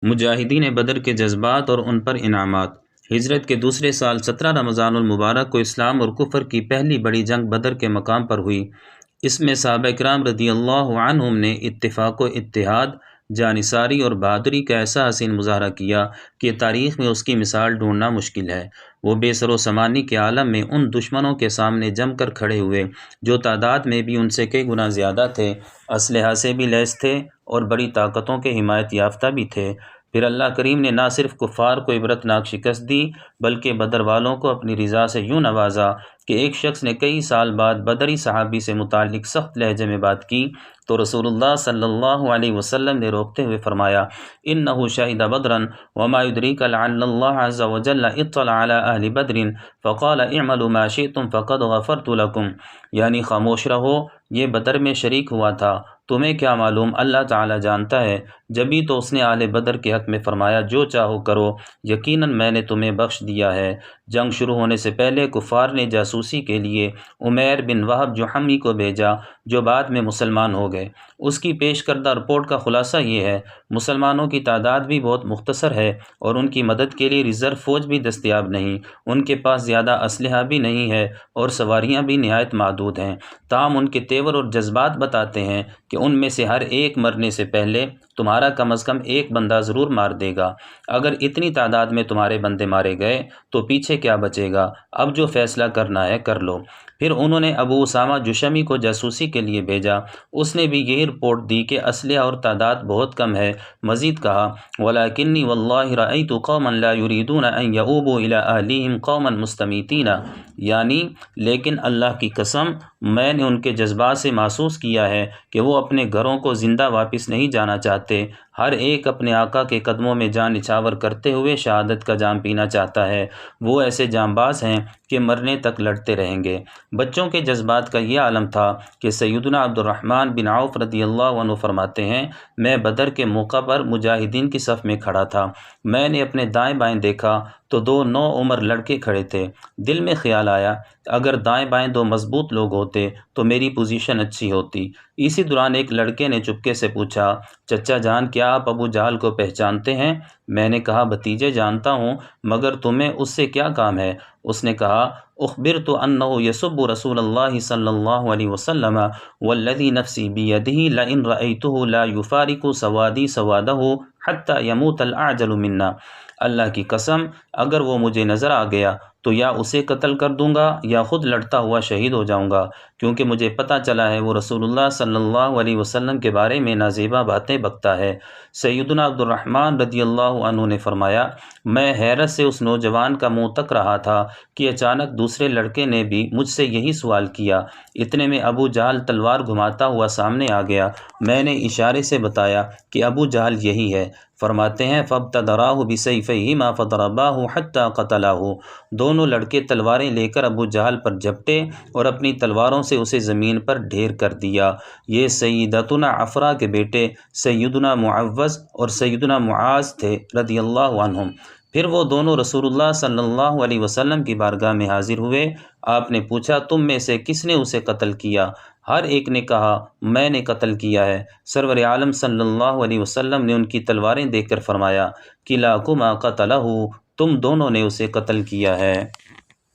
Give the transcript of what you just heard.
مجاہدین بدر کے جذبات اور ان پر انعامات۔ ہجرت کے دوسرے سال 17 رمضان المبارک کو اسلام اور کفر کی پہلی بڑی جنگ بدر کے مقام پر ہوئی۔ اس میں صحابہ کرام رضی اللہ عنہم نے اتفاق و اتحاد، جانثاری اور بہادری کا ایسا حسین مظاہرہ کیا کہ تاریخ میں اس کی مثال ڈھونڈنا مشکل ہے۔ وہ بے سر و سامانی کے عالم میں ان دشمنوں کے سامنے جم کر کھڑے ہوئے جو تعداد میں بھی ان سے کئی گنا زیادہ تھے، اسلحہ سے بھی لیس تھے اور بڑی طاقتوں کے حمایت یافتہ بھی تھے۔ پھر اللہ کریم نے نہ صرف کفار کو عبرتناک شکست دی بلکہ بدر والوں کو اپنی رضا سے یوں نوازا کہ ایک شخص نے کئی سال بعد بدری صحابی سے متعلق سخت لہجے میں بات کی تو رسول اللہ صلی اللہ علیہ وسلم نے روکتے ہوئے فرمایا: انہ شہد بدرا وما یدریک لعل اللہ عز وجل اطلع علی اہل بدر فقال اعملوا ما شئتم فقد غفرت لکم، یعنی خاموش رہو، یہ بدر میں شریک ہوا تھا، تمہیں کیا معلوم، اللہ تعالی جانتا ہے۔ جبھی تو اس نے اہل بدر کے حق میں فرمایا: جو چاہو کرو، یقیناً میں نے تمہیں بخش دیا ہے۔ جنگ شروع ہونے سے پہلے کفار نے جاسوسی کے لیے عمیر بن وہب جحمی کو بھیجا جو بعد میں مسلمان ہو گئے۔ اس کی پیش کردہ رپورٹ کا خلاصہ یہ ہے: مسلمانوں کی تعداد بھی بہت مختصر ہے اور ان کی مدد کے لیے ریزرو فوج بھی دستیاب نہیں، ان کے پاس زیادہ اسلحہ بھی نہیں ہے اور سواریاں بھی نہایت محدود ہیں۔ تاہم ان کے تیور اور جذبات بتاتے ہیں کہ ان میں سے ہر ایک مرنے سے پہلے تمہارا کم از کم ایک بندہ ضرور مار دے گا۔ اگر اتنی تعداد میں تمہارے بندے مارے گئے تو پیچھے کیا بچے گا؟ اب جو فیصلہ کرنا ہے کر لو۔ پھر انہوں نے ابو اسامہ جشمی کو جاسوسی کے لیے بھیجا، اس نے بھی یہی رپورٹ دی کہ اسلحہ اور تعداد بہت کم ہے۔ مزید کہا: وَلَكِنِّي وَاللَّهِ رَأَيْتُ قَوْمًا لَا يُرِيدُونَ أَن يَؤُوبُوا إِلَىٰ أَهْلِهِمْ قَوْمًا مُسْتَمِيتِينَ، یعنی لیکن اللہ کی قسم میں نے ان کے جذبات سے محسوس کیا ہے کہ وہ اپنے گھروں کو زندہ واپس نہیں جانا چاہتے، ہر ایک اپنے آقا کے قدموں میں جان نچھاور کرتے ہوئے شہادت کا جام پینا چاہتا ہے۔ وہ ایسے جانباز ہیں کہ مرنے تک لڑتے رہیں گے۔ بچوں کے جذبات کا یہ عالم تھا کہ سیدنا عبد الرحمن بن عوف رضی اللہ عنہ فرماتے ہیں: میں بدر کے موقع پر مجاہدین کی صف میں کھڑا تھا، میں نے اپنے دائیں بائیں دیکھا تو دو نوعمر لڑکے کھڑے تھے۔ دل میں خیال آیا اگر دائیں بائیں دو مضبوط لوگ ہوتے تو میری پوزیشن اچھی ہوتی۔ اسی دوران ایک لڑکے نے چپکے سے پوچھا: چچا جان، کیا آپ ابو جہل کو پہچانتے ہیں؟ میں نے کہا: بھتیجے جانتا ہوں، مگر تمہیں اس سے کیا کام ہے؟ اس نے کہا: اخبرت انہ یسب رسول اللہ صلی اللہ علیہ وسلم والذی نفسی بیدہ لئن رأیتہ لا یفارق سوادی سوادہ حتی یموت الاعجل منا، اللہ کی قسم اگر وہ مجھے نظر آ گیا تو یا اسے قتل کر دوں گا یا خود لڑتا ہوا شہید ہو جاؤں گا، کیونکہ مجھے پتہ چلا ہے وہ رسول اللہ صلی اللہ علیہ وسلم کے بارے میں نازیبا باتیں بکتا ہے۔ سیدنا عبد الرحمن رضی اللہ عنہ نے فرمایا: میں حیرت سے اس نوجوان کا منہ تک رہا تھا کہ اچانک دوسرے لڑکے نے بھی مجھ سے یہی سوال کیا۔ اتنے میں ابو جہل تلوار گھماتا ہوا سامنے آ گیا، میں نے اشارے سے بتایا کہ ابو جہل یہی ہے۔ فرماتے ہیں: فَابْتَدَرَاهُ بِسَيْفَيْهِمَا فَضَرَبَاهُ حَتَّى قَتَلَاهُ، دونوں لڑکے تلواریں لے کر ابو جہل پر جھپٹے اور اپنی تلواروں سے اسے زمین پر ڈھیر کر دیا۔ یہ سیدتنا عفرا کے بیٹے سیدنا معوذ اور سیدنا معاذ تھے رضی اللہ عنہم۔ پھر وہ دونوں رسول اللہ صلی اللہ علیہ وسلم کی بارگاہ میں حاضر ہوئے۔ آپ نے پوچھا: تم میں سے کس نے اسے قتل کیا؟ ہر ایک نے کہا: میں نے قتل کیا ہے۔ سرور عالم صلی اللہ علیہ وسلم نے ان کی تلواریں دیکھ کر فرمایا: کلاکما قتلہ، تم دونوں نے اسے قتل کیا ہے۔